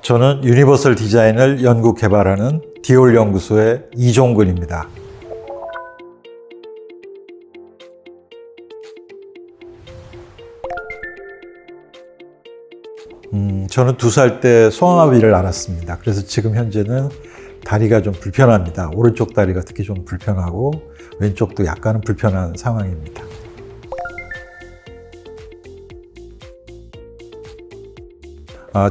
저는 유니버설 디자인을 연구 개발하는 디올 연구소의 이종근입니다. 저는 2살 때 소아마비를 앓았습니다. 그래서 지금 현재는 다리가 좀 불편합니다. 오른쪽 다리가 특히 좀 불편하고 왼쪽도 약간은 불편한 상황입니다.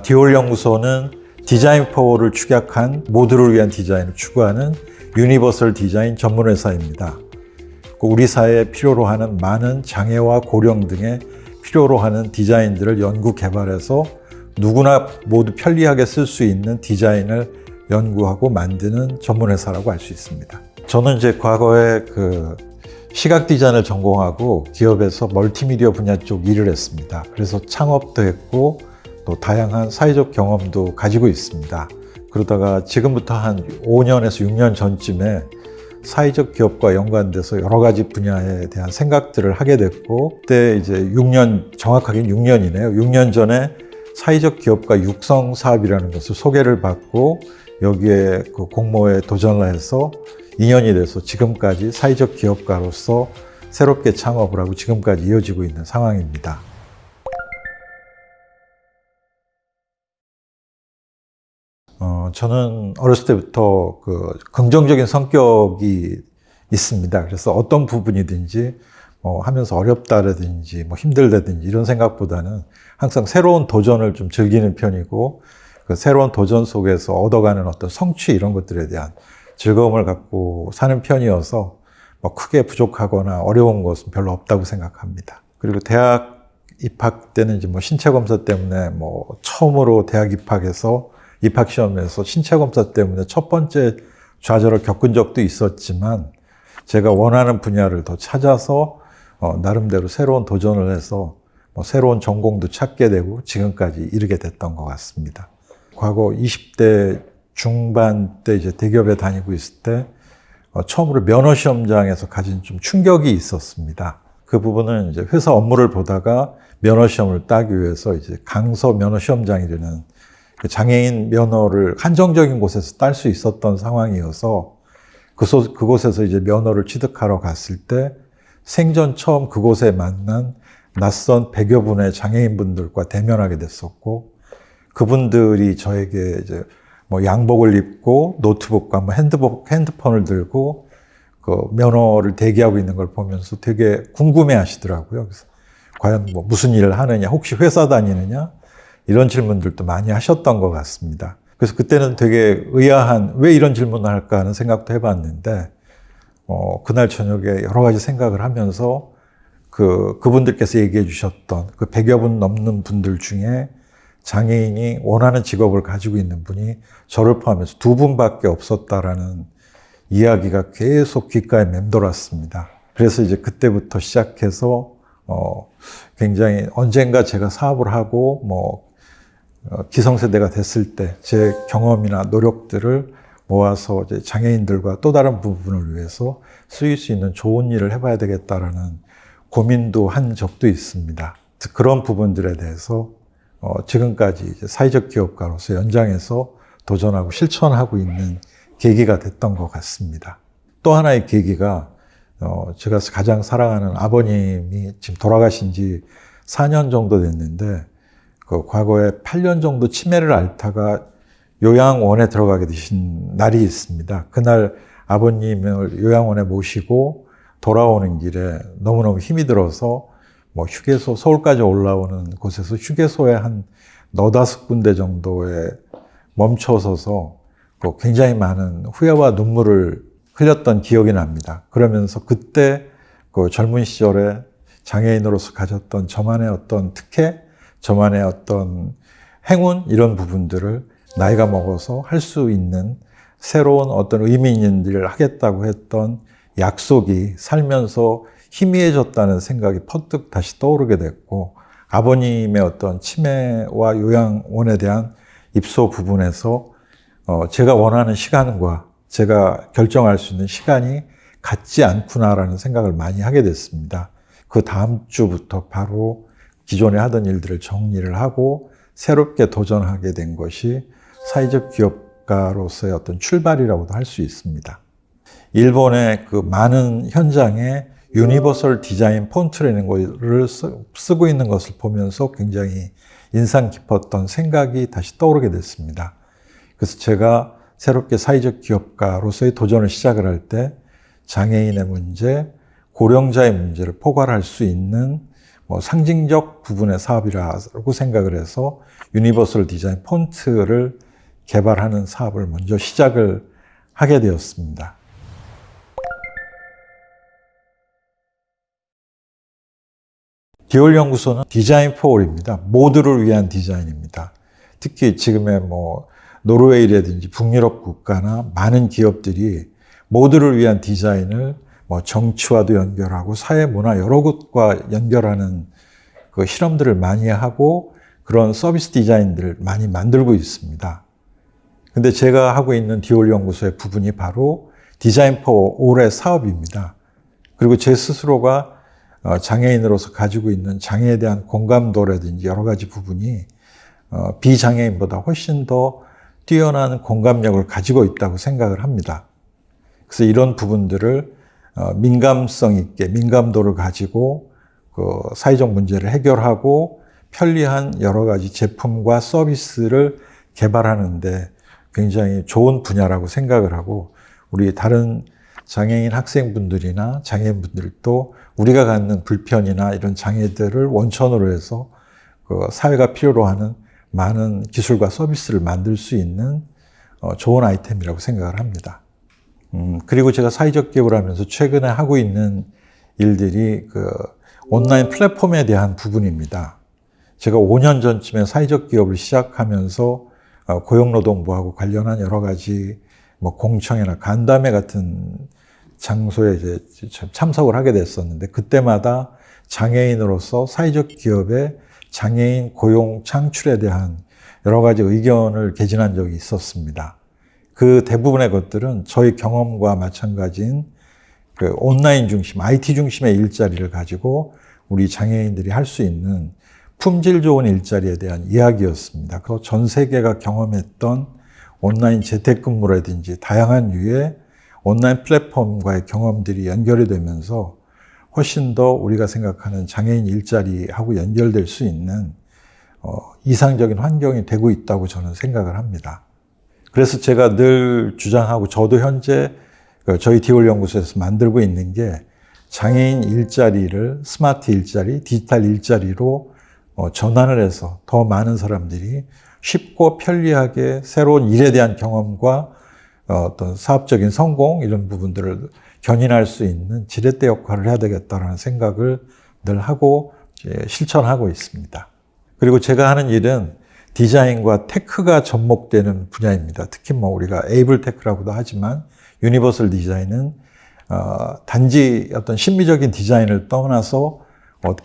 디올 연구소는 디자인 포워를 축약한 모두를 위한 디자인을 추구하는 유니버설 디자인 전문 회사입니다. 우리 사회에 필요로 하는 많은 장애와 고령 등의 필요로 하는 디자인들을 연구 개발해서 누구나 모두 편리하게 쓸 수 있는 디자인을 연구하고 만드는 전문 회사라고 할 수 있습니다. 저는 이제 과거에 시각 디자인을 전공하고 기업에서 멀티미디어 분야 쪽 일을 했습니다. 그래서 창업도 했고 또 다양한 사회적 경험도 가지고 있습니다. 그러다가 지금부터 한 5년에서 6년 전쯤에 사회적 기업과 연관돼서 여러 가지 분야에 대한 생각들을 하게 됐고, 그때 이제 6년, 정확하게 6년이네요. 6년 전에 사회적 기업가 육성 사업이라는 것을 소개를 받고 여기에 공모에 도전을 해서 2년이 돼서 지금까지 사회적 기업가로서 새롭게 창업을 하고 지금까지 이어지고 있는 상황입니다. 저는 어렸을 때부터 긍정적인 성격이 있습니다. 그래서 어떤 부분이든지 하면서 어렵다라든지 힘들다든지 이런 생각보다는 항상 새로운 도전을 좀 즐기는 편이고, 그 새로운 도전 속에서 얻어가는 어떤 성취 이런 것들에 대한 즐거움을 갖고 사는 편이어서 크게 부족하거나 어려운 것은 별로 없다고 생각합니다. 그리고 대학 입학 때는 이제 신체 검사 때문에 처음으로 대학 입학해서 입학 시험에서 신체 검사 때문에 첫 번째 좌절을 겪은 적도 있었지만, 제가 원하는 분야를 더 찾아서 나름대로 새로운 도전을 해서 새로운 전공도 찾게 되고 지금까지 이르게 됐던 것 같습니다. 과거 20대 중반 때 이제 대기업에 다니고 있을 때 처음으로 면허 시험장에서 가진 좀 충격이 있었습니다. 그 부분은 이제 회사 업무를 보다가 면허 시험을 따기 위해서 이제 강서 면허 시험장이라는 장애인 면허를 한정적인 곳에서 딸 수 있었던 상황이어서 그곳에서 이제 면허를 취득하러 갔을 때 생전 처음 그곳에 만난 낯선 100여 분의 장애인분들과 대면하게 됐었고, 그분들이 저에게 이제 양복을 입고 노트북과 핸드폰을 들고 면허를 대기하고 있는 걸 보면서 되게 궁금해 하시더라고요. 그래서 과연 무슨 일을 하느냐, 혹시 회사 다니느냐, 이런 질문들도 많이 하셨던 것 같습니다. 그래서 그때는 되게 의아한, 왜 이런 질문을 할까 하는 생각도 해봤는데, 그날 저녁에 여러 가지 생각을 하면서 그분들께서 얘기해 주셨던 100여 분 넘는 분들 중에 장애인이 원하는 직업을 가지고 있는 분이 저를 포함해서 2분밖에 없었다라는 이야기가 계속 귓가에 맴돌았습니다. 그래서 이제 그때부터 시작해서 굉장히 언젠가 제가 사업을 하고 기성세대가 됐을 때 제 경험이나 노력들을 모아서 이제 장애인들과 또 다른 부분을 위해서 쓰일 수 있는 좋은 일을 해봐야 되겠다라는 고민도 한 적도 있습니다. 그런 부분들에 대해서 지금까지 이제 사회적 기업가로서 연장해서 도전하고 실천하고 있는 계기가 됐던 것 같습니다. 또 하나의 계기가 제가 가장 사랑하는 아버님이 지금 돌아가신 지 4년 정도 됐는데, 과거에 8년 정도 치매를 앓다가 요양원에 들어가게 되신 날이 있습니다. 그날 아버님을 요양원에 모시고 돌아오는 길에 너무너무 힘이 들어서 휴게소, 서울까지 올라오는 곳에서 휴게소에 한 4-5군데 정도에 멈춰서서 굉장히 많은 후회와 눈물을 흘렸던 기억이 납니다. 그러면서 그때 젊은 시절에 장애인으로서 가졌던 저만의 어떤 특혜, 저만의 어떤 행운, 이런 부분들을 나이가 먹어서 할 수 있는 새로운 어떤 의미 있는 일을 하겠다고 했던 약속이 살면서 희미해졌다는 생각이 퍼뜩 다시 떠오르게 됐고, 아버님의 어떤 치매와 요양원에 대한 입소 부분에서 제가 원하는 시간과 제가 결정할 수 있는 시간이 같지 않구나라는 생각을 많이 하게 됐습니다. 그 다음 주부터 바로 기존에 하던 일들을 정리를 하고 새롭게 도전하게 된 것이 사회적 기업가로서의 어떤 출발이라고도 할 수 있습니다. 일본의 그 많은 현장에 유니버설 디자인 폰트라는 것을 쓰고 있는 것을 보면서 굉장히 인상 깊었던 생각이 다시 떠오르게 됐습니다. 그래서 제가 새롭게 사회적 기업가로서의 도전을 시작을 할 때 장애인의 문제, 고령자의 문제를 포괄할 수 있는 상징적 부분의 사업이라고 생각을 해서 유니버설 디자인 폰트를 개발하는 사업을 먼저 시작을 하게 되었습니다. 디올 연구소는 디자인 포올입니다. 모두를 위한 디자인입니다. 특히 지금의 노르웨이라든지 북유럽 국가나 많은 기업들이 모두를 위한 디자인을 정치와도 연결하고 사회, 문화 여러 곳과 연결하는 그 실험들을 많이 하고 그런 서비스 디자인들을 많이 만들고 있습니다. 근데 제가 하고 있는 디올 연구소의 부분이 바로 디자인 포 올의 사업입니다. 그리고 제 스스로가 장애인으로서 가지고 있는 장애에 대한 공감도라든지 여러 가지 부분이 비장애인보다 훨씬 더 뛰어난 공감력을 가지고 있다고 생각을 합니다. 그래서 이런 부분들을 민감성 있게 민감도를 가지고 그 사회적 문제를 해결하고 편리한 여러 가지 제품과 서비스를 개발하는데 굉장히 좋은 분야라고 생각을 하고 우리 다른 장애인 학생분들이나 장애인분들도 우리가 갖는 불편이나 이런 장애들을 원천으로 해서 그 사회가 필요로 하는 많은 기술과 서비스를 만들 수 있는 좋은 아이템이라고 생각을 합니다. 그리고 제가 사회적 기업을 하면서 최근에 하고 있는 일들이 그 온라인 플랫폼에 대한 부분입니다. 제가 5년 전쯤에 사회적 기업을 시작하면서 고용노동부하고 관련한 여러 가지 공청회나 간담회 같은 장소에 이제 참석을 하게 됐었는데 그때마다 장애인으로서 사회적 기업의 장애인 고용 창출에 대한 여러 가지 의견을 개진한 적이 있었습니다. 그 대부분의 것들은 저희 경험과 마찬가지인 그 온라인 중심, IT 중심의 일자리를 가지고 우리 장애인들이 할 수 있는 품질 좋은 일자리에 대한 이야기였습니다. 그 전 세계가 경험했던 온라인 재택근무라든지 다양한 유의 온라인 플랫폼과의 경험들이 연결이 되면서 훨씬 더 우리가 생각하는 장애인 일자리하고 연결될 수 있는 이상적인 환경이 되고 있다고 저는 생각을 합니다. 그래서 제가 늘 주장하고 저도 현재 저희 디올 연구소에서 만들고 있는 게 장애인 일자리를 스마트 일자리, 디지털 일자리로 전환을 해서 더 많은 사람들이 쉽고 편리하게 새로운 일에 대한 경험과 어떤 사업적인 성공 이런 부분들을 견인할 수 있는 지렛대 역할을 해야 되겠다는 생각을 늘 하고 실천하고 있습니다. 그리고 제가 하는 일은 디자인과 테크가 접목되는 분야입니다. 특히 우리가 에이블 테크라고도 하지만 유니버설 디자인은 단지 어떤 심미적인 디자인을 떠나서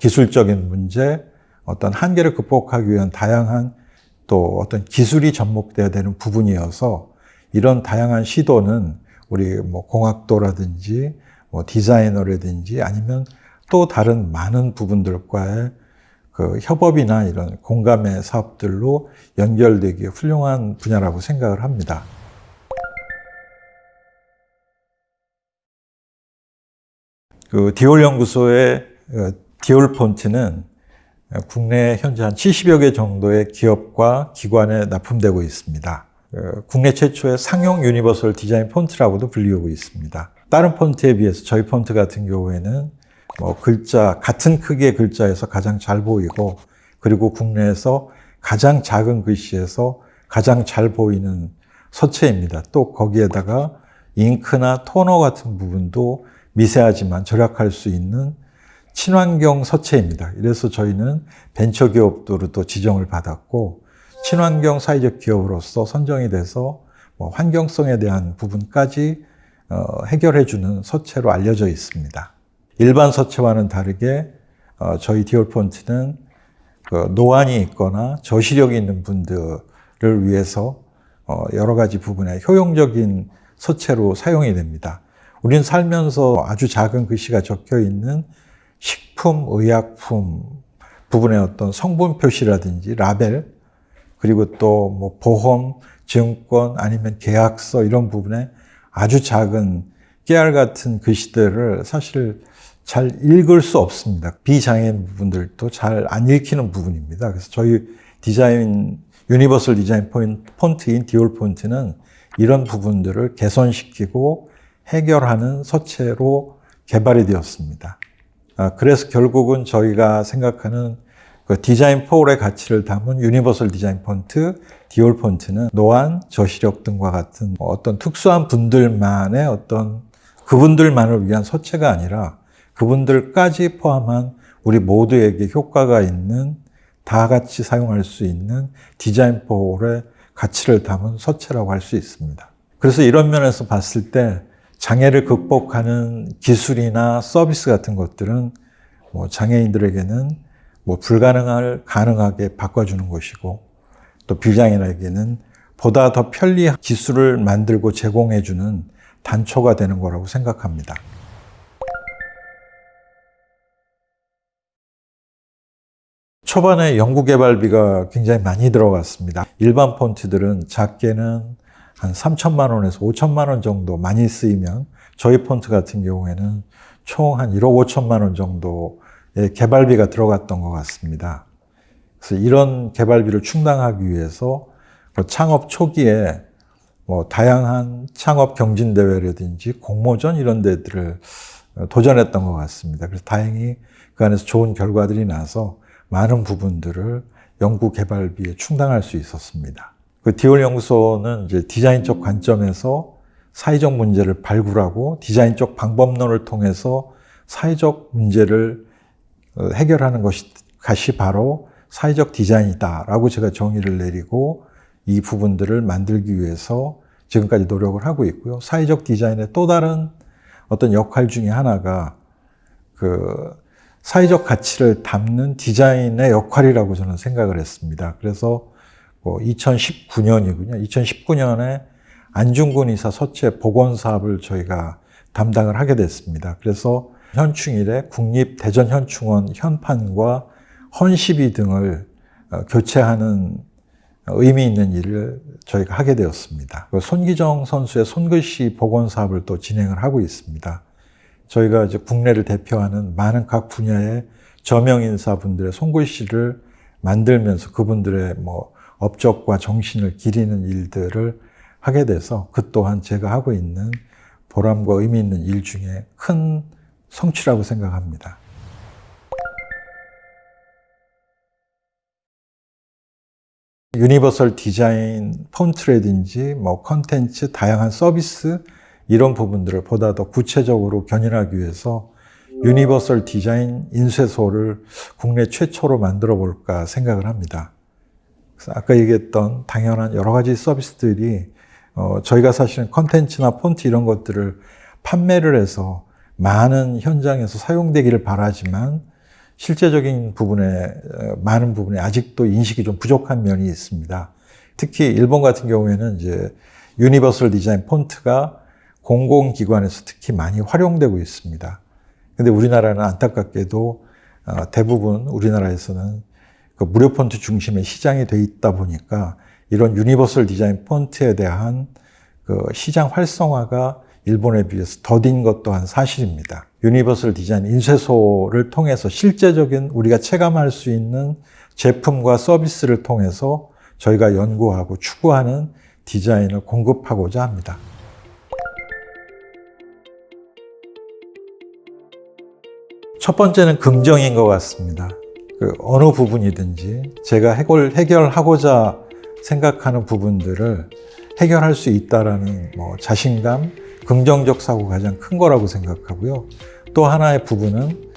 기술적인 문제, 어떤 한계를 극복하기 위한 다양한 또 어떤 기술이 접목돼야 되는 부분이어서 이런 다양한 시도는 우리 공학도라든지 디자이너라든지 아니면 또 다른 많은 부분들과의 그 협업이나 이런 공감의 사업들로 연결되기에 훌륭한 분야라고 생각을 합니다. 그 디올 연구소의 디올 폰트는 국내 현재 한 70여 개 정도의 기업과 기관에 납품되고 있습니다. 국내 최초의 상용 유니버설 디자인 폰트라고도 불리우고 있습니다. 다른 폰트에 비해서 저희 폰트 같은 경우에는 글자, 같은 크기의 글자에서 가장 잘 보이고 그리고 국내에서 가장 작은 글씨에서 가장 잘 보이는 서체입니다. 또 거기에다가 잉크나 토너 같은 부분도 미세하지만 절약할 수 있는 친환경 서체입니다. 이래서 저희는 벤처기업도로도 지정을 받았고 친환경 사회적 기업으로서 선정이 돼서 환경성에 대한 부분까지 해결해주는 서체로 알려져 있습니다. 일반 서체와는 다르게 저희 디올 폰트는 노안이 있거나 저시력이 있는 분들을 위해서 여러 가지 부분에 효용적인 서체로 사용이 됩니다. 우리는 살면서 아주 작은 글씨가 적혀 있는 식품, 의약품 부분의 어떤 성분 표시라든지 라벨, 그리고 또 보험, 증권 아니면 계약서 이런 부분에 아주 작은 깨알 같은 글씨들을 사실 잘 읽을 수 없습니다. 비장애인 부분들도 잘 안 읽히는 부분입니다. 그래서 저희 유니버설 디자인 폰트인 디올 폰트는 이런 부분들을 개선시키고 해결하는 서체로 개발이 되었습니다. 그래서 결국은 저희가 생각하는 그 디자인 포울의 가치를 담은 유니버설 디자인 폰트, 디올 폰트는 노안, 저시력 등과 같은 어떤 특수한 분들만의 그분들만을 위한 서체가 아니라 그분들까지 포함한 우리 모두에게 효과가 있는 다 같이 사용할 수 있는 디자인 포울의 가치를 담은 서체라고 할 수 있습니다. 그래서 이런 면에서 봤을 때 장애를 극복하는 기술이나 서비스 같은 것들은 장애인들에게는 불가능할 가능하게 바꿔주는 것이고 또 비장애인에게는 보다 더 편리한 기술을 만들고 제공해주는 단초가 되는 거라고 생각합니다. 초반에 연구개발비가 굉장히 많이 들어갔습니다. 일반 폰트들은 작게는 한 3천만 원에서 5천만 원 정도 많이 쓰이면 저희 폰트 같은 경우에는 총 한 1억 5천만 원 정도의 개발비가 들어갔던 것 같습니다. 그래서 이런 개발비를 충당하기 위해서 창업 초기에 다양한 창업 경진대회라든지 공모전 이런 데들을 도전했던 것 같습니다. 그래서 다행히 그 안에서 좋은 결과들이 나서 많은 부분들을 연구 개발비에 충당할 수 있었습니다. 그 디올 연구소는 이제 디자인적 관점에서 사회적 문제를 발굴하고 디자인적 방법론을 통해서 사회적 문제를 해결하는 것이 바로 사회적 디자인이다라고 제가 정의를 내리고 이 부분들을 만들기 위해서 지금까지 노력을 하고 있고요. 사회적 디자인의 또 다른 어떤 역할 중에 하나가 사회적 가치를 담는 디자인의 역할이라고 저는 생각을 했습니다. 그래서 2019년이군요. 2019년에 안중근 의사 서체 복원 사업을 저희가 담당을 하게 됐습니다. 그래서 현충일에 국립대전현충원 현판과 헌시비 등을 교체하는 의미 있는 일을 저희가 하게 되었습니다. 손기정 선수의 손글씨 복원 사업을 또 진행을 하고 있습니다. 저희가 이제 국내를 대표하는 많은 각 분야의 저명 인사분들의 손글씨를 만들면서 그분들의 업적과 정신을 기리는 일들을 하게 돼서 그 또한 제가 하고 있는 보람과 의미 있는 일 중에 큰 성취라고 생각합니다. 유니버설 디자인 폰트라든지 컨텐츠, 다양한 서비스 이런 부분들을 보다 더 구체적으로 견인하기 위해서 유니버설 디자인 인쇄소를 국내 최초로 만들어 볼까 생각을 합니다. 그래서 아까 얘기했던 당연한 여러 가지 서비스들이 저희가 사실은 컨텐츠나 폰트 이런 것들을 판매를 해서 많은 현장에서 사용되기를 바라지만 실제적인 부분에 많은 부분에 아직도 인식이 좀 부족한 면이 있습니다. 특히 일본 같은 경우에는 이제 유니버설 디자인 폰트가 공공기관에서 특히 많이 활용되고 있습니다. 근데 우리나라는 안타깝게도 대부분 우리나라에서는 그 무료 폰트 중심의 시장이 돼 있다 보니까 이런 유니버설 디자인 폰트에 대한 그 시장 활성화가 일본에 비해서 더딘 것 또한 사실입니다. 유니버설 디자인 인쇄소를 통해서 실제적인 우리가 체감할 수 있는 제품과 서비스를 통해서 저희가 연구하고 추구하는 디자인을 공급하고자 합니다. 첫 번째는 긍정인 것 같습니다. 어느 부분이든지 제가 해결하고자 생각하는 부분들을 해결할 수 있다라는 자신감, 긍정적 사고가 가장 큰 거라고 생각하고요. 또 하나의 부분은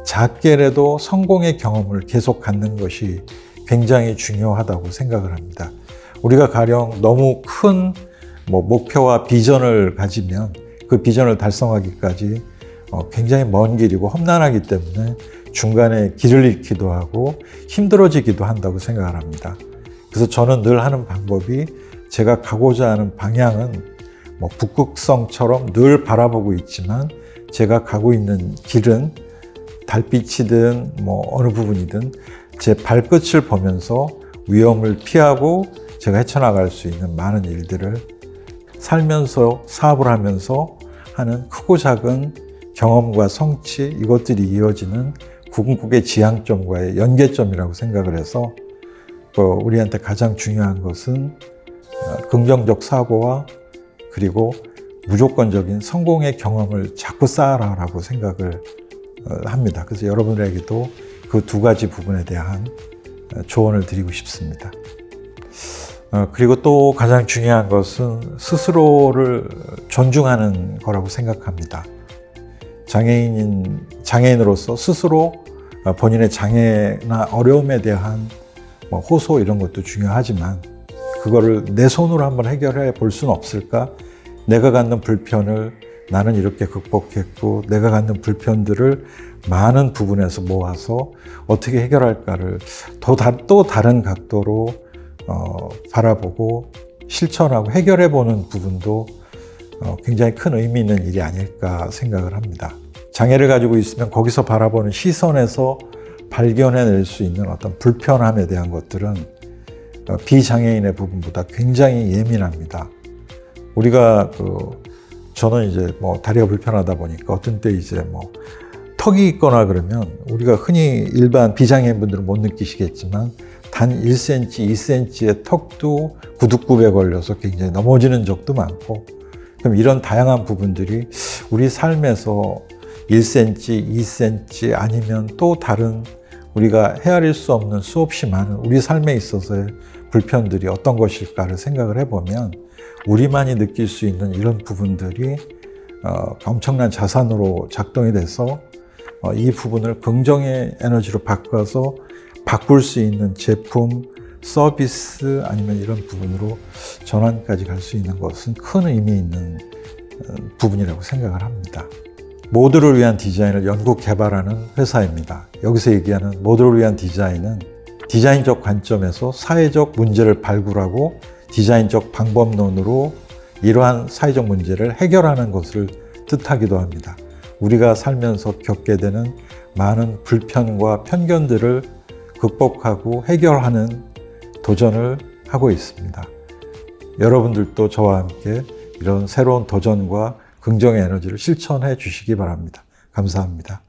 작게라도 성공의 경험을 계속 갖는 것이 굉장히 중요하다고 생각을 합니다. 우리가 가령 너무 큰 목표와 비전을 가지면 그 비전을 달성하기까지 굉장히 먼 길이고 험난하기 때문에 중간에 길을 잃기도 하고 힘들어지기도 한다고 생각을 합니다. 그래서 저는 늘 하는 방법이 제가 가고자 하는 방향은 북극성처럼 늘 바라보고 있지만 제가 가고 있는 길은 달빛이든 어느 부분이든 제 발끝을 보면서 위험을 피하고 제가 헤쳐나갈 수 있는 많은 일들을 살면서 사업을 하면서 하는 크고 작은 경험과 성취, 이것들이 이어지는 궁극의 지향점과의 연계점이라고 생각을 해서 우리한테 가장 중요한 것은 긍정적 사고와 그리고 무조건적인 성공의 경험을 자꾸 쌓아라라고 생각을 합니다. 그래서 여러분들에게도 그 두 가지 부분에 대한 조언을 드리고 싶습니다. 그리고 또 가장 중요한 것은 스스로를 존중하는 거라고 생각합니다. 장애인으로서 스스로 본인의 장애나 어려움에 대한 호소 이런 것도 중요하지만 그거를 내 손으로 한번 해결해 볼 수는 없을까? 내가 갖는 불편을 나는 이렇게 극복했고 내가 갖는 불편들을 많은 부분에서 모아서 어떻게 해결할까를 또 다른 각도로 바라보고 실천하고 해결해보는 부분도 굉장히 큰 의미 있는 일이 아닐까 생각을 합니다. 장애를 가지고 있으면 거기서 바라보는 시선에서 발견해낼 수 있는 어떤 불편함에 대한 것들은 비장애인의 부분보다 굉장히 예민합니다. 우리가 저는 이제 다리가 불편하다 보니까 어떤 때 이제 턱이 있거나 그러면 우리가 흔히 일반 비장애인분들은 못 느끼시겠지만 단 1cm, 2cm의 턱도 구둣굽에 걸려서 굉장히 넘어지는 적도 많고 그럼 이런 다양한 부분들이 우리 삶에서 1cm, 2cm 아니면 또 다른 우리가 헤아릴 수 없는 수없이 많은 우리 삶에 있어서의 불편들이 어떤 것일까를 생각을 해보면 우리만이 느낄 수 있는 이런 부분들이 엄청난 자산으로 작동이 돼서 이 부분을 긍정의 에너지로 바꿔서 바꿀 수 있는 제품, 서비스 아니면 이런 부분으로 전환까지 갈 수 있는 것은 큰 의미 있는 부분이라고 생각을 합니다. 모두를 위한 디자인을 연구 개발하는 회사입니다. 여기서 얘기하는 모두를 위한 디자인은 디자인적 관점에서 사회적 문제를 발굴하고 디자인적 방법론으로 이러한 사회적 문제를 해결하는 것을 뜻하기도 합니다. 우리가 살면서 겪게 되는 많은 불편과 편견들을 극복하고 해결하는 도전을 하고 있습니다. 여러분들도 저와 함께 이런 새로운 도전과 긍정의 에너지를 실천해 주시기 바랍니다. 감사합니다.